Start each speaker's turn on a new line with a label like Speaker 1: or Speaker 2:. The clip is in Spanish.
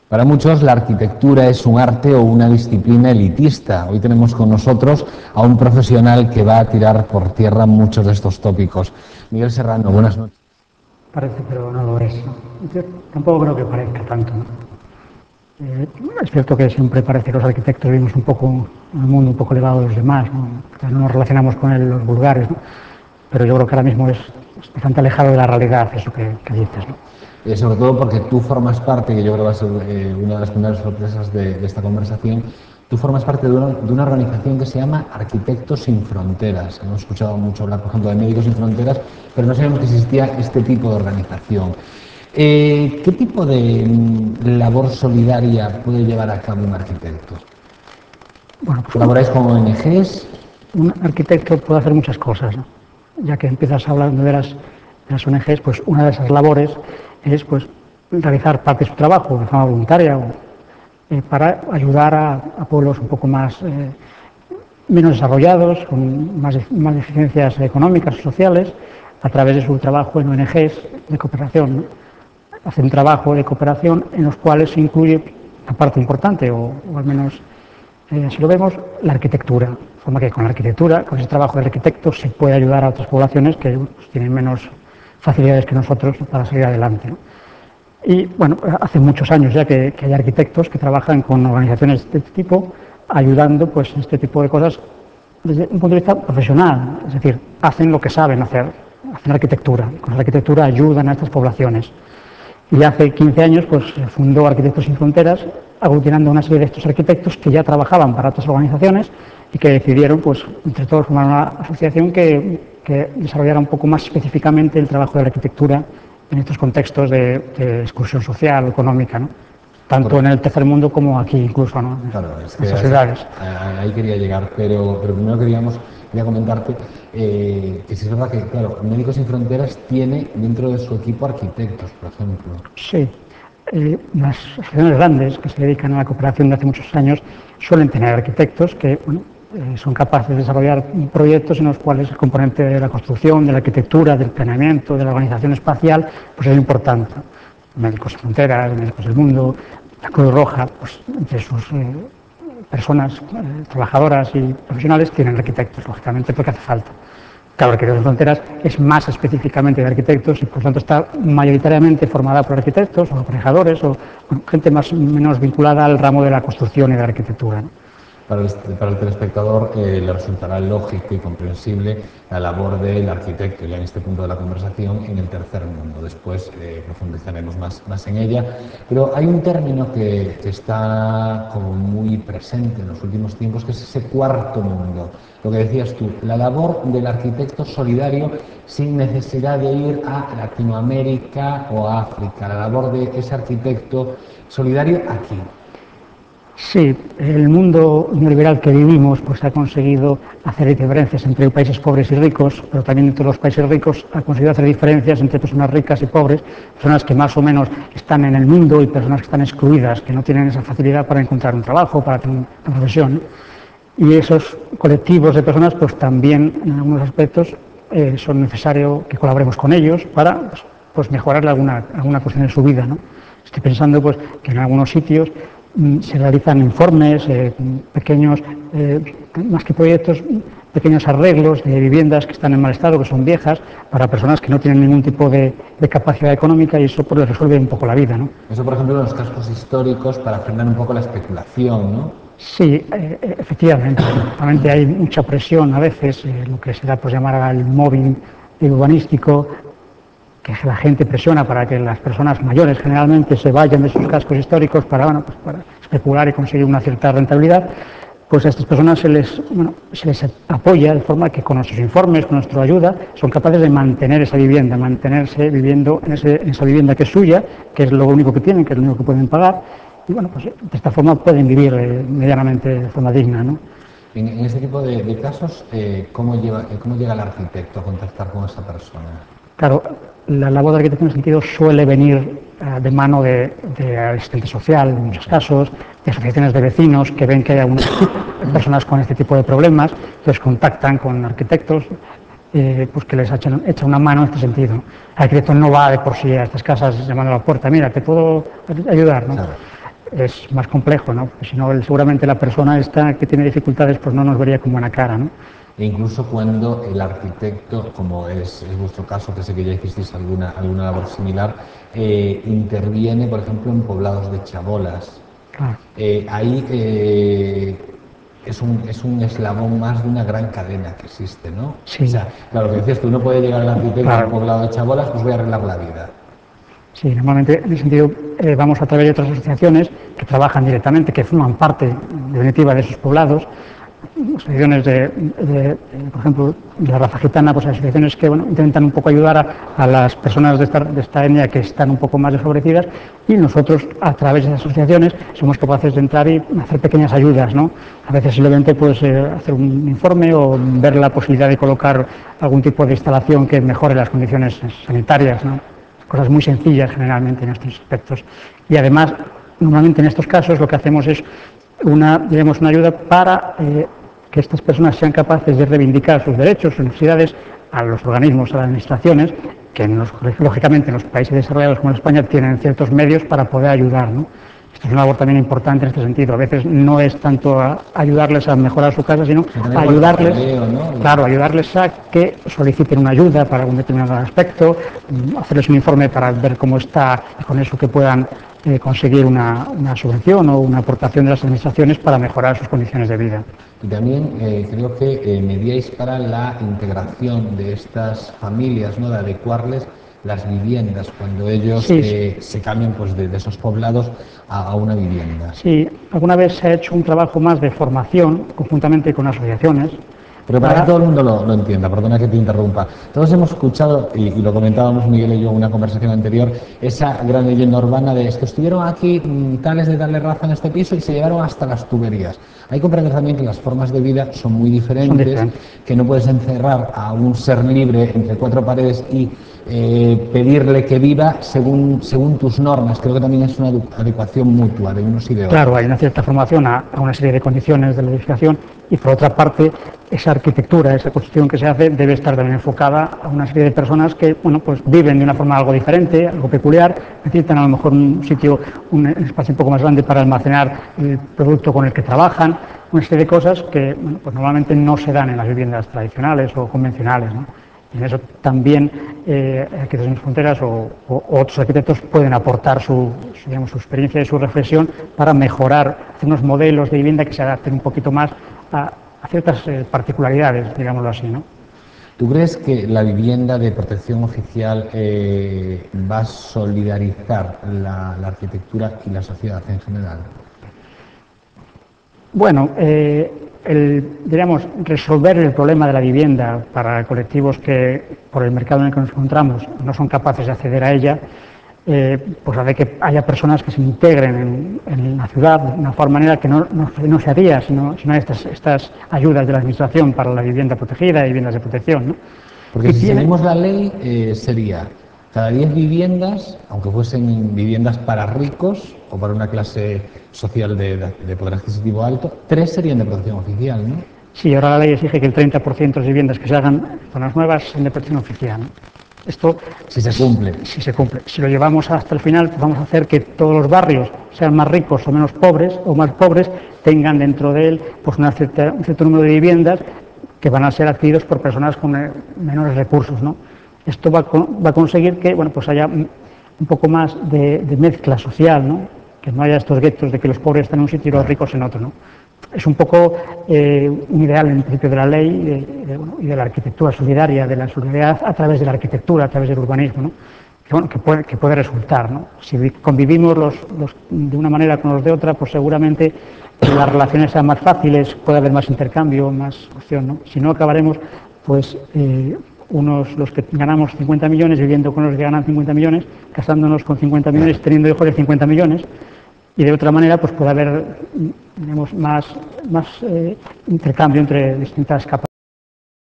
Speaker 1: Para muchos la arquitectura es un arte o una disciplina elitista. Hoy tenemos con nosotros a un profesional que va a tirar por tierra muchos de estos tópicos. Miguel Serrano, buenas noches.
Speaker 2: Parece, pero no lo es, ¿no? Yo tampoco creo que parezca tanto, ¿no? Es cierto que siempre parece que los arquitectos vivimos un poco en un mundo un poco elevado de los demás, ¿no? O sea, no nos relacionamos con él los vulgares, ¿no? Pero yo creo que ahora mismo es bastante alejado de la realidad eso que dices, ¿no?
Speaker 1: Sobre todo porque tú formas parte, que yo creo que va a ser una de las primeras sorpresas de esta conversación, tú formas parte de una organización que se llama Arquitectos Sin Fronteras. Hemos escuchado mucho hablar, por ejemplo, de Médicos Sin Fronteras, pero no sabíamos que existía este tipo de organización. ¿Qué tipo de labor solidaria puede llevar a cabo un arquitecto?
Speaker 2: Bueno, pues,
Speaker 1: ¿colaboráis con ONGs?
Speaker 2: Un arquitecto puede hacer muchas cosas, ¿no? Ya que empiezas hablando de las ONGs, pues una de esas labores es pues realizar parte de su trabajo de forma voluntaria para ayudar a pueblos un poco menos desarrollados, con más deficiencias económicas o sociales, a través de su trabajo en ONGs de cooperación, ¿no? Hace un trabajo de cooperación en los cuales se incluye una parte importante, o al menos así lo vemos, la arquitectura. De forma que con la arquitectura, con ese trabajo de arquitectos, se puede ayudar a otras poblaciones que pues, tienen menos facilidades que nosotros para salir adelante, ¿no? Y bueno, hace muchos años ya que hay arquitectos que trabajan con organizaciones de este tipo, ayudando pues en este tipo de cosas desde un punto de vista profesional, es decir, hacen lo que saben hacer, hacen arquitectura, con la arquitectura ayudan a estas poblaciones. Y hace 15 años pues fundó Arquitectos Sin Fronteras, aglutinando una serie de estos arquitectos que ya trabajaban para otras organizaciones y que decidieron pues entre todos formar una asociación que desarrollara un poco más específicamente el trabajo de la arquitectura en estos contextos de exclusión social o económica, ¿no? Tanto en el tercer mundo como aquí incluso, ¿no?
Speaker 1: Claro, es
Speaker 2: en esas ciudades.
Speaker 1: Ahí quería llegar, pero primero quería comentarte que si es verdad que, claro, Médicos Sin Fronteras tiene dentro de su equipo arquitectos, por ejemplo.
Speaker 2: Sí, las asociaciones grandes que se dedican a la cooperación de hace muchos años suelen tener arquitectos que, bueno, son capaces de desarrollar proyectos en los cuales el componente de la construcción, de la arquitectura, del planeamiento, de la organización espacial, pues es importante. Médicos Sin Fronteras, Médicos del Mundo, la Cruz Roja, pues entre sus personas trabajadoras y profesionales tienen arquitectos, lógicamente, porque hace falta. Claro, Arquitectos Sin Fronteras es más específicamente de arquitectos y por lo tanto está mayoritariamente formada por arquitectos o planejadores o gente menos vinculada al ramo de la construcción y de la arquitectura, ¿no?
Speaker 1: Para el telespectador le resultará lógico y comprensible la labor del arquitecto, ya en este punto de la conversación, en el tercer mundo. Después profundizaremos más en ella. Pero hay un término que está como muy presente en los últimos tiempos, que es ese cuarto mundo. Lo que decías tú, la labor del arquitecto solidario sin necesidad de ir a Latinoamérica o a África. La labor de ese arquitecto solidario aquí.
Speaker 2: Sí, el mundo neoliberal que vivimos pues ha conseguido hacer diferencias entre países pobres y ricos, pero también entre los países ricos ha conseguido hacer diferencias entre personas ricas y pobres, personas que más o menos están en el mundo y personas que están excluidas, que no tienen esa facilidad para encontrar un trabajo, para tener una profesión. Y esos colectivos de personas pues también en algunos aspectos son necesario que colaboremos con ellos para pues mejorar alguna cuestión de su vida, ¿no? Estoy pensando pues que en algunos sitios se realizan informes, pequeños, más que proyectos, pequeños arreglos de viviendas que están en mal estado, que son viejas, para personas que no tienen ningún tipo de capacidad económica y eso pues les resuelve un poco la vida, ¿no?
Speaker 1: Eso, por ejemplo, en los cascos históricos para frenar un poco la especulación, ¿no?
Speaker 2: Sí, efectivamente. Realmente hay mucha presión a veces, lo que se da por llamar el mobbing urbanístico, que la gente presiona para que las personas mayores generalmente se vayan de sus cascos históricos para especular y conseguir una cierta rentabilidad. Pues a estas personas se les apoya de forma que con nuestros informes, con nuestra ayuda, son capaces de mantener esa vivienda, mantenerse viviendo en esa vivienda que es suya, que es lo único que tienen, que es lo único que pueden pagar, y bueno, pues de esta forma pueden vivir medianamente de forma digna, ¿no?
Speaker 1: En este tipo de casos, ¿cómo llega el arquitecto a contactar con esa persona?
Speaker 2: Claro, la labor de arquitecto en ese sentido suele venir de mano de asistente social, en muchos casos, de asociaciones de vecinos que ven que hay algunas personas con este tipo de problemas, entonces contactan con arquitectos pues que les echa una mano en este sentido. El arquitecto no va de por sí a estas casas llamando a la puerta, mira, ¿te puedo ayudar? ¿No?
Speaker 1: Claro.
Speaker 2: Es más complejo, ¿no? Porque si no, seguramente la persona esta que tiene dificultades pues no nos vería con buena cara, ¿no?
Speaker 1: E incluso cuando el arquitecto, como es vuestro caso, que sé que ya hicisteis alguna labor similar, interviene, por ejemplo, en poblados de chabolas.
Speaker 2: Claro.
Speaker 1: Ahí es un eslabón más de una gran cadena que existe, ¿no?
Speaker 2: Sí.
Speaker 1: O sea, claro, lo que decías tú, no puede llegar el arquitecto
Speaker 2: Claro.
Speaker 1: a un poblado de chabolas, pues voy a arreglar la vida.
Speaker 2: Sí, normalmente en ese sentido vamos a través de otras asociaciones que trabajan directamente, que forman parte definitiva de esos poblados. Asociaciones por ejemplo, de la raza gitana, pues asociaciones que intentan un poco ayudar a las personas de esta etnia que están un poco más desfavorecidas, y nosotros a través de esas asociaciones somos capaces de entrar y hacer pequeñas ayudas, ¿no? A veces simplemente pues hacer un informe o ver la posibilidad de colocar algún tipo de instalación que mejore las condiciones sanitarias, ¿no? Cosas muy sencillas generalmente en estos aspectos. Y además, normalmente en estos casos lo que hacemos es una ayuda para que estas personas sean capaces de reivindicar sus derechos, sus necesidades a los organismos, a las administraciones, que lógicamente en los países desarrollados como España tienen ciertos medios para poder ayudar, ¿no? Esto es una labor también importante en este sentido. A veces no es tanto ayudarles a mejorar su casa, sino ayudarles, claro, ayudarles a que soliciten una ayuda para algún determinado aspecto, hacerles un informe para ver cómo está, y con eso que puedan conseguir una subvención o una aportación de las administraciones para mejorar sus condiciones de vida.
Speaker 1: Y también creo que mediáis para la integración de estas familias, ¿no? De adecuarles las viviendas cuando ellos se cambian pues, de esos poblados a una vivienda.
Speaker 2: Sí, alguna vez se ha hecho un trabajo más de formación conjuntamente con asociaciones.
Speaker 1: Pero para que todo el mundo lo entienda, perdona que te interrumpa, todos hemos escuchado, y lo comentábamos Miguel y yo en una conversación anterior, esa gran leyenda urbana de que estuvieron aquí tales de tal raza en este piso y se llevaron hasta las tuberías. Hay que comprender también que las formas de vida son muy diferentes, que no puedes encerrar a un ser libre entre cuatro paredes y pedirle que viva según tus normas. Creo que también es una adecuación mutua de unos y de otros.
Speaker 2: Claro, hay una cierta formación a una serie de condiciones de la edificación, y por otra parte esa arquitectura, esa construcción que se hace debe estar también enfocada a una serie de personas que pues viven de una forma algo diferente, algo peculiar, necesitan a lo mejor un sitio, un espacio un poco más grande para almacenar el producto con el que trabajan, una serie de cosas que pues normalmente no se dan en las viviendas tradicionales o convencionales, ¿no? Y en eso también Arquitectos Sin Fronteras o otros arquitectos pueden aportar su experiencia y su reflexión para mejorar, hacer unos modelos de vivienda que se adapten un poquito más a ciertas particularidades, digámoslo así, ¿no?
Speaker 1: ¿Tú crees que la vivienda de protección oficial va a solidarizar la arquitectura y la sociedad en general?
Speaker 2: Bueno, diríamos, resolver el problema de la vivienda para colectivos que, por el mercado en el que nos encontramos, no son capaces de acceder a ella, pues hace que haya personas que se integren en la ciudad de una manera que no se haría si no hay estas ayudas de la Administración para la vivienda protegida y viviendas de protección, ¿no?
Speaker 1: Porque si seguimos la ley, sería cada 10 viviendas, aunque fuesen viviendas para ricos o para una clase social de poder adquisitivo alto, 3 serían de protección oficial, ¿no?
Speaker 2: Sí, ahora la ley exige que el 30% de las viviendas que se hagan en zonas nuevas sean de protección oficial, ¿no? Esto,
Speaker 1: si se cumple.
Speaker 2: Si se cumple. Si lo llevamos hasta el final, pues vamos a hacer que todos los barrios, sean más ricos o menos pobres, o más pobres, tengan dentro de él pues un cierto número de viviendas que van a ser adquiridos por personas con menores recursos, ¿no? Esto va a conseguir que pues haya un poco más de mezcla social, ¿no? Que no haya estos guetos de que los pobres están en un sitio y los ricos en otro, ¿no? Es un poco un ideal en el principio de la ley y de la arquitectura solidaria, de la solidaridad a través de la arquitectura, a través del urbanismo, ¿no? Que puede resultar, ¿no? Si convivimos de una manera con los de otra, pues seguramente las relaciones sean más fáciles, puede haber más intercambio, más cuestión, ¿no? Si no, acabaremos pues los que ganamos 50 millones viviendo con los que ganan 50 millones, casándonos con 50 millones, teniendo hijos de 50 millones, y de otra manera pues puede haber, digamos, más intercambio entre distintas capas.